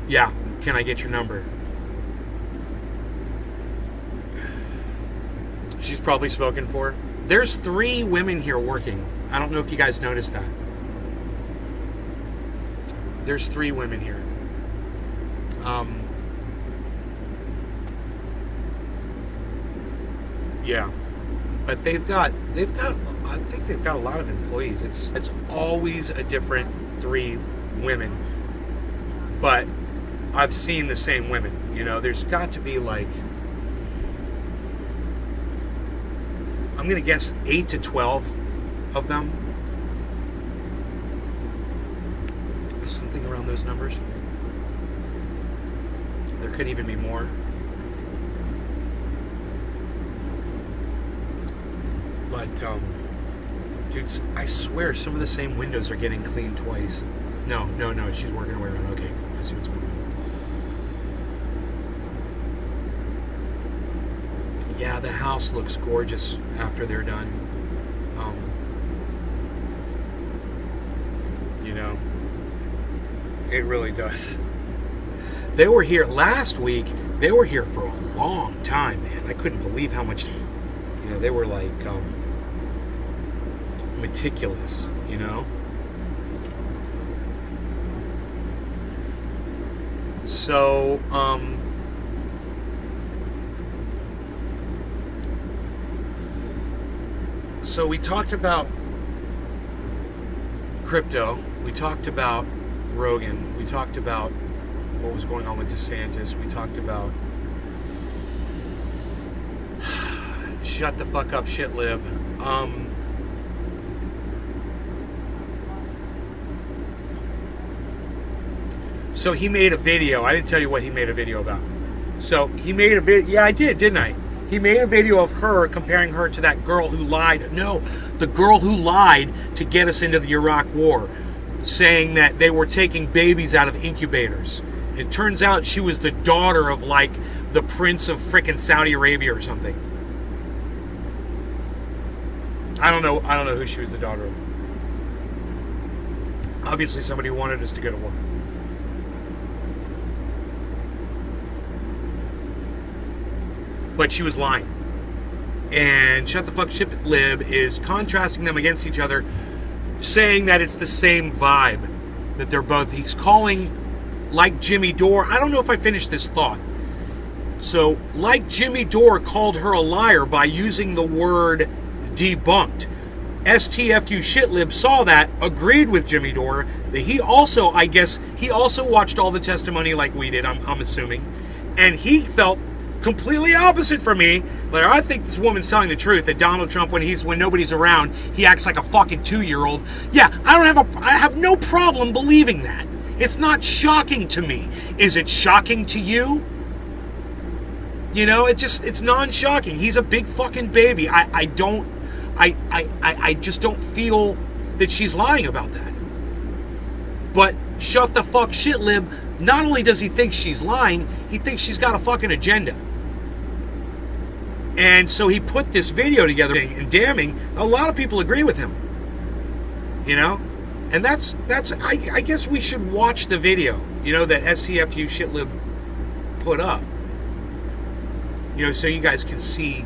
S1: yeah, can I get your number? She's probably spoken for. There's 3 women here working. I don't know if you guys noticed that. There's 3 women here. Yeah, but I think they've got a lot of employees. It's always a different 3 women, but I've seen the same women. You know, there's got to be like, I'm gonna guess 8 to 12 of them. Something around those numbers. There could even be more. But, dude, I swear some of the same windows are getting cleaned twice. No, she's working her way around. Okay, cool. I see what's going on. Yeah, the house looks gorgeous after they're done. You know, it really does. They were here last week. They were here for a long time, man. I couldn't believe how much, you know, they were like, meticulous, you know? So, so we talked about crypto, we talked about Rogan, we talked about what was going on with DeSantis, we talked about shut the fuck up, shit lib. So he made a video. I didn't tell you what he made a video about. So he made a video. Yeah, I did, didn't I? He made a video of her comparing her to that girl who lied. No, the girl who lied to get us into the Iraq War, saying that they were taking babies out of incubators. It turns out she was the daughter of like the prince of frickin' Saudi Arabia or something. I don't know who she was the daughter of. Obviously somebody who wanted us to go to war. But she was lying. And Shut the Fuck Shit Lib is contrasting them against each other, saying that it's the same vibe, that they're both, he's calling, like Jimmy Dore, I don't know if I finished this thought. So, like Jimmy Dore called her a liar by using the word debunked. STFU Shitlib saw that, agreed with Jimmy Dore, that he also, I guess, he also watched all the testimony like we did, I'm assuming, and he felt completely opposite from me. Like, I think this woman's telling the truth, that Donald Trump, when nobody's around, he acts like a fucking 2-year-old. Yeah, I have no problem believing that. It's not shocking to me. Is it shocking to you? You know, it's non-shocking. He's a big fucking baby. I just don't feel that she's lying about that. But Shut the Fuck Shit Lib, not only does he think she's lying, he thinks she's got a fucking agenda. And so he put this video together and damning. A lot of people agree with him. You know? And that's I guess we should watch the video, you know, that STFU Shitlib put up. You know, so you guys can see.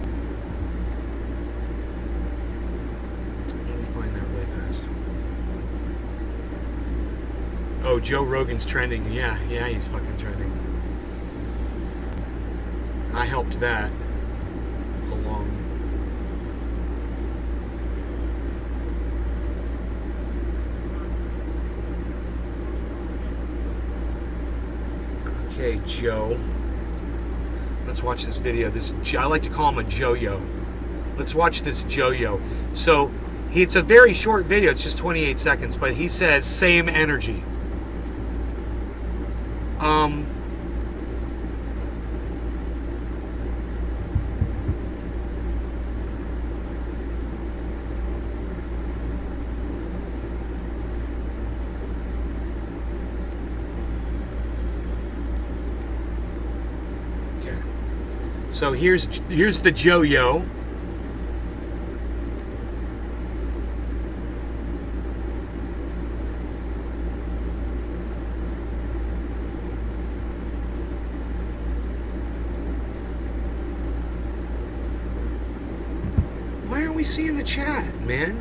S1: Let me find that really fast. Oh, Joe Rogan's trending. Yeah, he's fucking trending. I helped that along. Okay, Joe. Let's watch this video. I like to call him a Joe-Yo. Let's watch this Joe-Yo. So, it's a very short video. It's just 28 seconds, but he says same energy. Okay. So here's the Joe-Yo. Why aren't we seeing the chat, man?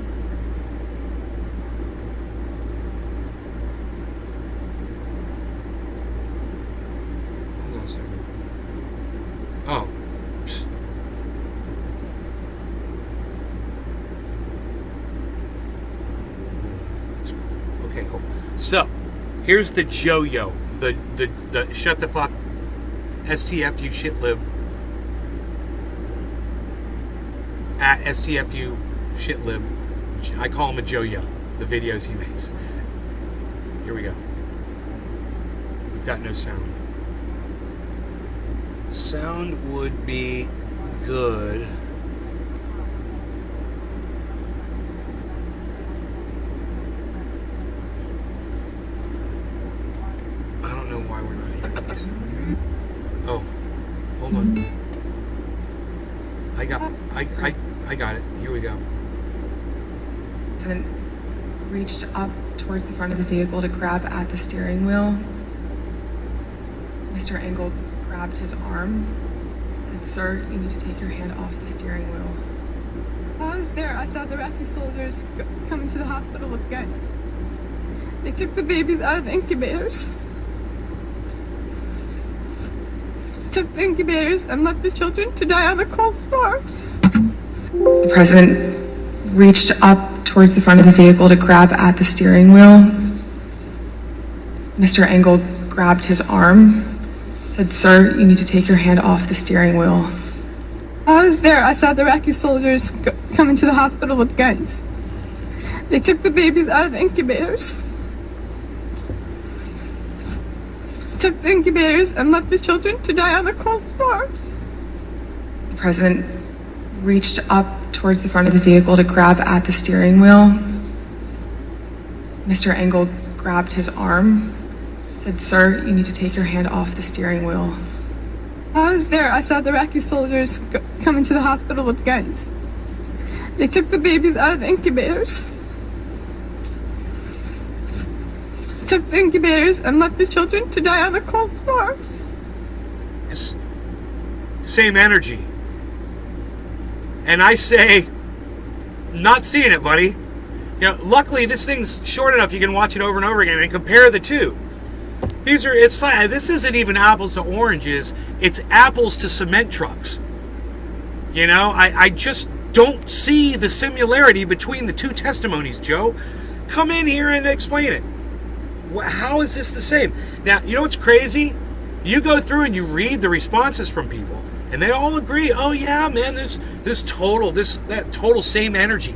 S1: Hold on a second. Oh. That's cool. Okay, cool. So, here's the Joe-Yo. The shut the fuck STFU shitlib. At STFU shitlib. I call him a Joe-Yo. The videos he makes. Here we go. We've got no sound. Sound would be good. I don't know why we're not hearing any sound. Oh, hold on. I got it. Here we go.
S2: President reached up towards the front of the vehicle to grab at the steering wheel. Mr. Engel grabbed his arm, said, "Sir, you need to take your hand off the steering wheel."
S3: While I was there, I saw the Iraqi soldiers coming to the hospital with guns. They took the babies out of the incubators. Took the incubators and left the children to die on the cold floor.
S2: The president reached up towards the front of the vehicle to grab at the steering wheel. Mr. Engel grabbed his arm, said, "Sir, you need to take your hand off the steering wheel."
S3: While I was there, I saw the Iraqi soldiers coming to the hospital with guns. They took the babies out of the incubators. Took the incubators and left the children to die on the cold floor.
S2: The president reached up towards the front of the vehicle to grab at the steering wheel. Mr. Engel grabbed his arm, said, "Sir, you need to take your hand off the steering wheel."
S3: While I was there, I saw the Iraqi soldiers coming to the hospital with guns. They took the babies out of the incubators. Took the incubators and left the children to die on the cold floor.
S1: Same energy. And I say, not seeing it, buddy. You know, luckily this thing's short enough you can watch it over and over again and compare the two. This isn't even apples to oranges. It's apples to cement trucks. You know, I just don't see the similarity between the two testimonies, Joe. Come in here and explain it. How is this the same? Now, you know what's crazy? You go through and you read the responses from people, and they all agree. Oh yeah, man, there's total same energy.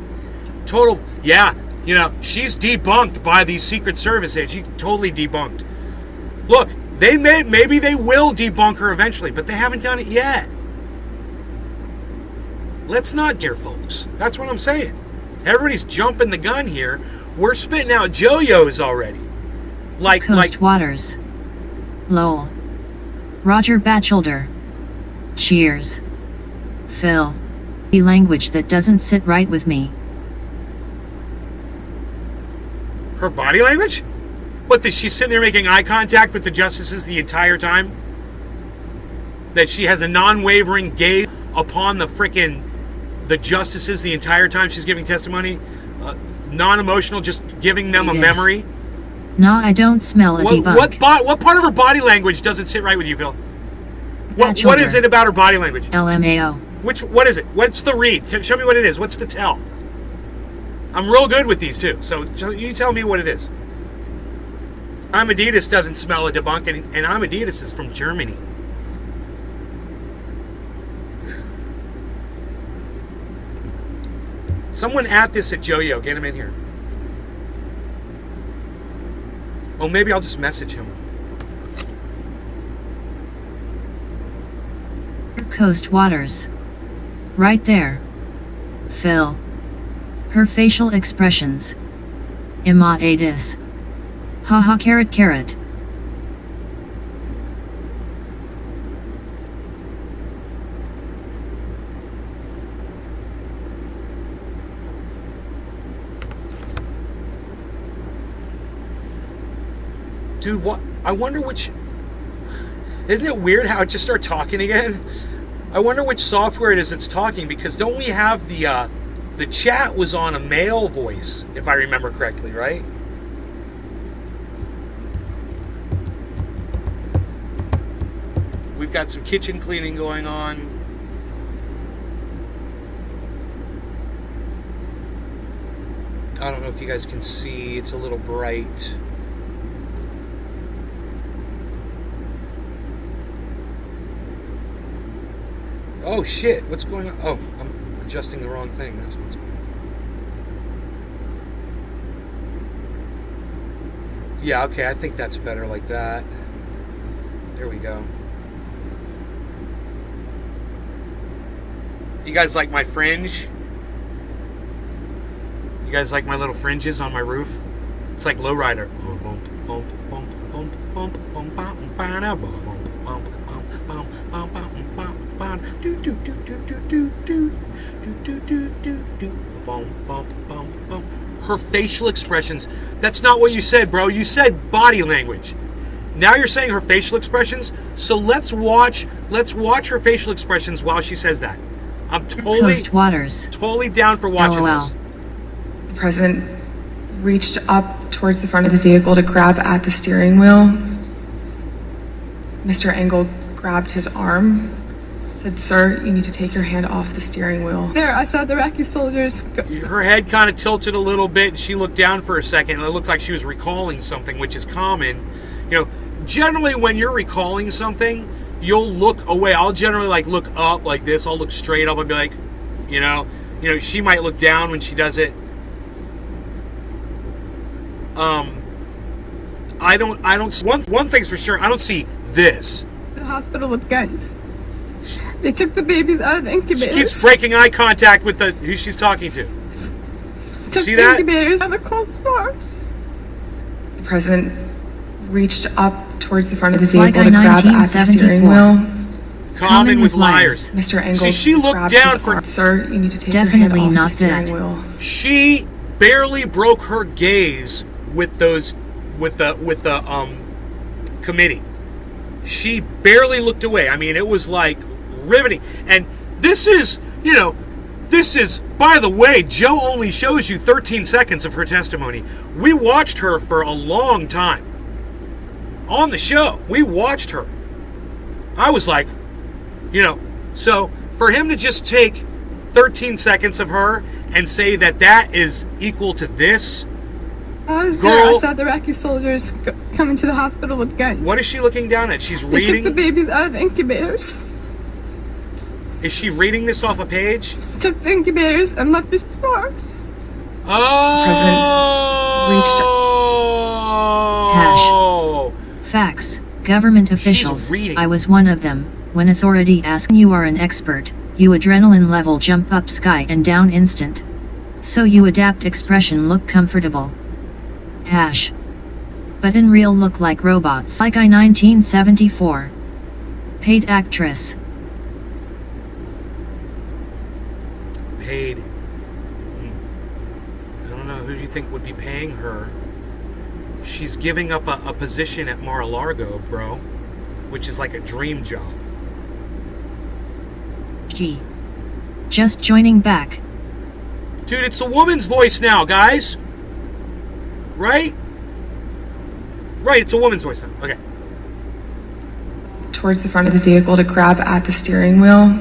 S1: Total, yeah. You know, she's debunked by the Secret Service. She totally debunked. Look, maybe they will debunk her eventually, but they haven't done it yet. Let's not, dear folks. That's what I'm saying. Everybody's jumping the gun here. We're spitting out Joe-Yos already.
S4: Coast Waters. Lowell. Roger Batchelder. Cheers. Phil. The language that doesn't sit right with me.
S1: Her body language? What, that she's sitting there making eye contact with the justices the entire time? That she has a non-wavering gaze upon the justices the entire time she's giving testimony? Non-emotional, just giving them a memory?
S4: No, I don't smell a debunk.
S1: What part of her body language doesn't sit right with you, Phil? What is it about her body language?
S4: LMAO.
S1: What is it? What's the read? Show me what it is. What's the tell? I'm real good with these two, so you tell me what it is. Adidas doesn't smell a debunk, and I'm Adidas is from Germany. Someone at this at Jojo, get him in here. Oh, maybe I'll just message him.
S4: Coast Waters. Right there. Phil. Her facial expressions. Ima Adis. Haha carrot carrot.
S1: Dude, what? I wonder which... Isn't it weird how it just started talking again? I wonder which software it is that's talking, because don't we have the chat was on a male voice, if I remember correctly, right? We've got some kitchen cleaning going on. I don't know if you guys can see, it's a little bright. Oh shit, what's going on? Oh, I'm adjusting the wrong thing. That's what's going on. Yeah, okay, I think that's better like that. There we go. You guys like my fringe? You guys like my little fringes on my roof? It's like Lowrider. Her facial expressions. That's not what you said, bro. You said body language. Now you're saying her facial expressions. So let's watch her facial expressions while she says that. I'm totally down for watching this.
S2: The president reached up towards the front of the vehicle to grab at the steering wheel. Mr. Engel grabbed his arm, said, "Sir, you need to take your hand off the steering wheel."
S3: There, I saw the Iraqi soldiers.
S1: Her head kind of tilted a little bit, and she looked down for a second, and it looked like she was recalling something, which is common. You know, generally when you're recalling something, you'll look away. I'll generally like look up like this. I'll look straight up and be like, you know, she might look down when she does it. I don't. One thing's for sure. I don't see this.
S3: The hospital with guns. They took the babies out of the incubators.
S1: She keeps breaking eye contact with who she's talking to.
S3: Took
S1: see
S3: the
S1: that?
S3: Incubators on the cold floor.
S2: The president reached up towards the front of the vehicle to grab at the steering wheel.
S1: Common with liars.
S2: Mr. Engel,
S1: see, she looked down for.
S2: Sir, you need to take your hand off the steering wheel.
S1: She barely broke her gaze with the committee. She barely looked away. I mean, it was like riveting. And this is, by the way, Joe only shows you 13 seconds of her testimony. We watched her for a long time. On the show, we watched her. I was like, so for him to just take 13 seconds of her and say that is equal to this.
S3: I was there. I saw the Iraqi soldiers coming to the hospital with guns.
S1: What is she looking down at? She's reading.
S3: They took the babies out of the incubators.
S1: Is she reading this off a page?
S3: Took the incubators and left the floor.
S1: Oh!
S4: Hash. Facts. Government officials. I was one of them. When authority asks you are an expert, you adrenaline level jump up sky and down instant. So you adapt expression look comfortable. Hash. But in real look like robots. Like I 1974. Paid actress.
S1: Paid. I don't know, who do you think would be paying her? She's giving up a position at Mar-a-Lago, bro, which is like a dream job.
S4: Gee. Just joining back.
S1: Dude, it's a woman's voice now, guys. Right? Right, it's a woman's voice now. Okay.
S2: Towards the front of the vehicle to grab at the steering wheel.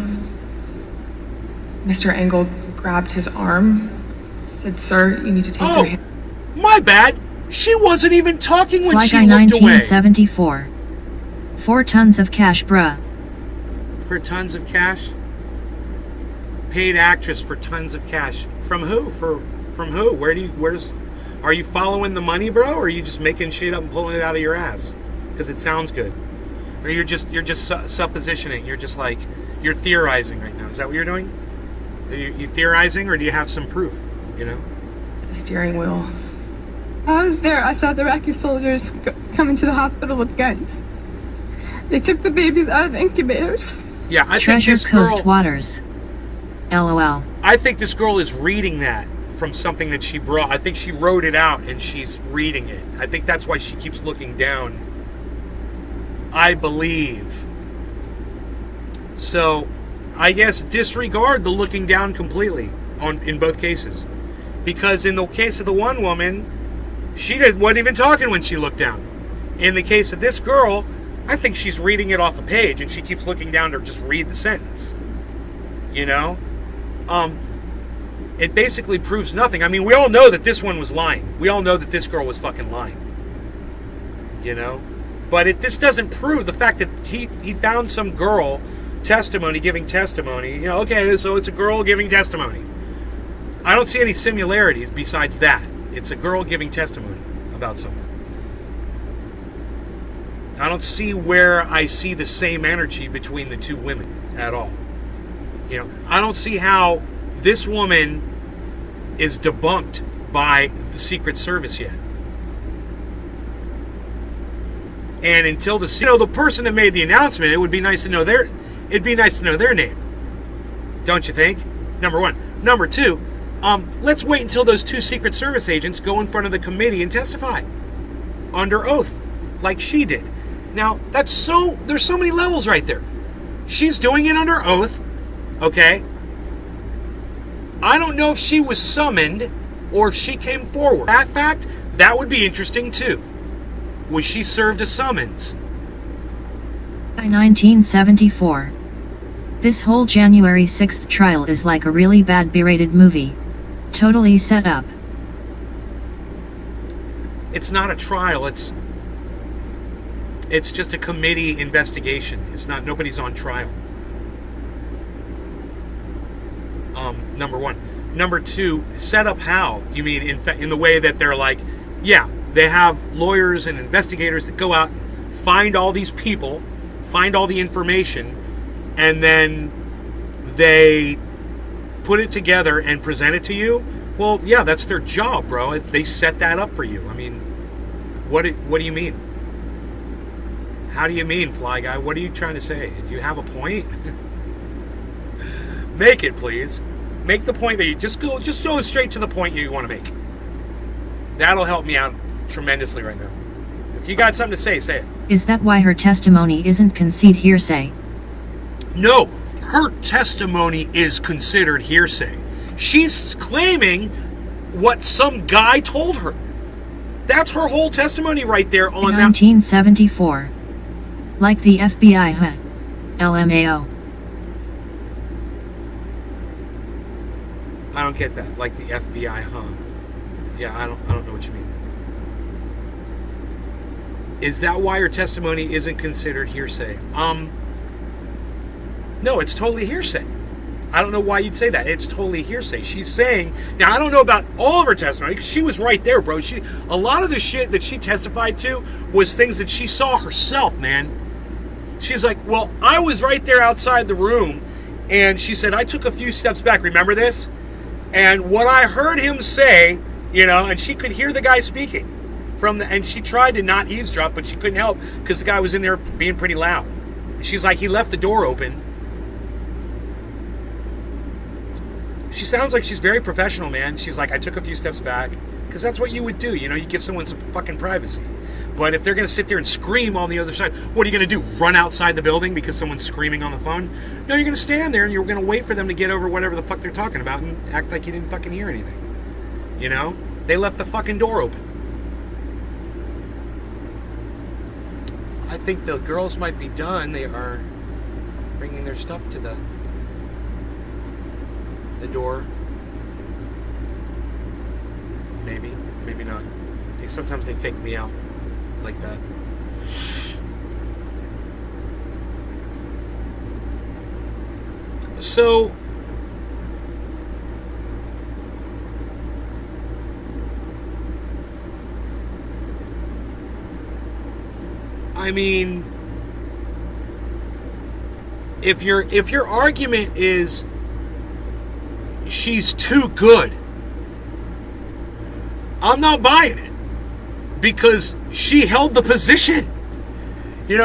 S2: Mr. Engel grabbed his arm, said, "Sir, you need to take your hand."
S1: My bad. She wasn't even talking when
S4: Fly
S1: she
S4: Guy
S1: looked away.
S4: 1974. 4 tons of cash, bruh.
S1: For tons of cash? Paid actress for tons of cash. From who? From who? Are you following the money, bro? Or are you just making shit up and pulling it out of your ass? Because it sounds good. Or you're just suppositioning. You're just like, you're theorizing right now. Is that what you're doing? Are you theorizing, or do you have some proof? You know?
S2: The steering wheel.
S3: I was there. I saw the Iraqi soldiers come into the hospital with guns. They took the babies out of the incubators.
S1: Yeah, I think
S4: Treasure
S1: this
S4: Coast
S1: girl...
S4: Waters. LOL.
S1: I think this girl is reading that from something that she brought. I think she wrote it out and she's reading it. I think that's why she keeps looking down. I believe. So, I guess disregard the looking down completely in both cases. Because in the case of the one woman, she wasn't even talking when she looked down. In the case of this girl, I think she's reading it off the page and she keeps looking down to just read the sentence. You know? It basically proves nothing. I mean, we all know that this one was lying. We all know that this girl was fucking lying. You know? But this doesn't prove the fact that he found some girl giving testimony. You know, okay, so it's a girl giving testimony. I don't see any similarities besides that. It's a girl giving testimony about something. I don't see where I see the same energy between the two women at all. You know, I don't see how this woman is debunked by the Secret Service yet. And until the person that made the announcement, it would be nice to know their name. Don't you think? Number one. Number two, let's wait until those two Secret Service agents go in front of the committee and testify under oath, like she did. Now, there's so many levels right there. She's doing it under oath, okay? I don't know if she was summoned or if she came forward. That fact, that would be interesting too. Was she served a summons?
S4: By 1974. This whole January 6th trial is like a really bad B-rated movie. Totally set up.
S1: It's not a trial, it's just a committee investigation. Nobody's on trial. Number one. Number two, set up how? You mean in the way that they're like, yeah, they have lawyers and investigators that go out, find all these people, find all the information, and then they put it together and present it to you? Well, yeah, that's their job, bro. They set that up for you. I mean, what do you mean? How do you mean, Fly Guy? What are you trying to say? Do you have a point? Make it, please. Make the point that you just go straight to the point you want to make. That'll help me out tremendously right now. If you got something to say, say it.
S4: Is that why her testimony isn't considered hearsay?
S1: No, her testimony is considered hearsay. She's claiming what some guy told her. That's her whole testimony right there on that.
S4: 1974. Like the FBI, huh? LMAO.
S1: I don't get that. Like the FBI, huh? Yeah, I don't know what you mean. Is that why her testimony isn't considered hearsay? No, it's totally hearsay. I don't know why you'd say that. It's totally hearsay. She's saying, now I don't know about all of her testimony, because she was right there, bro. A lot of the shit that she testified to was things that she saw herself, man. She's like, well, I was right there outside the room, and she said, I took a few steps back. Remember this? And what I heard him say, you know, and she could hear the guy speaking and she tried to not eavesdrop, but she couldn't help because the guy was in there being pretty loud. She's like, he left the door open. She sounds like she's very professional, man. She's like, I took a few steps back, because that's what you would do, you know, you give someone some fucking privacy. But if they're going to sit there and scream on the other side, what are you going to do? Run outside the building because someone's screaming on the phone? No, you're going to stand there and you're going to wait for them to get over whatever the fuck they're talking about and act like you didn't fucking hear anything. You know? They left the fucking door open. I think the girls might be done. They are bringing their stuff to the door. Maybe. Maybe not. Sometimes they fake me out like that. So I mean, if your argument is she's too good, I'm not buying it, because she held the position.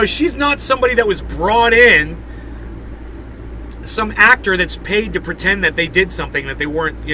S1: She's not somebody that was brought in, some actor that's paid to pretend that they did something that they weren't,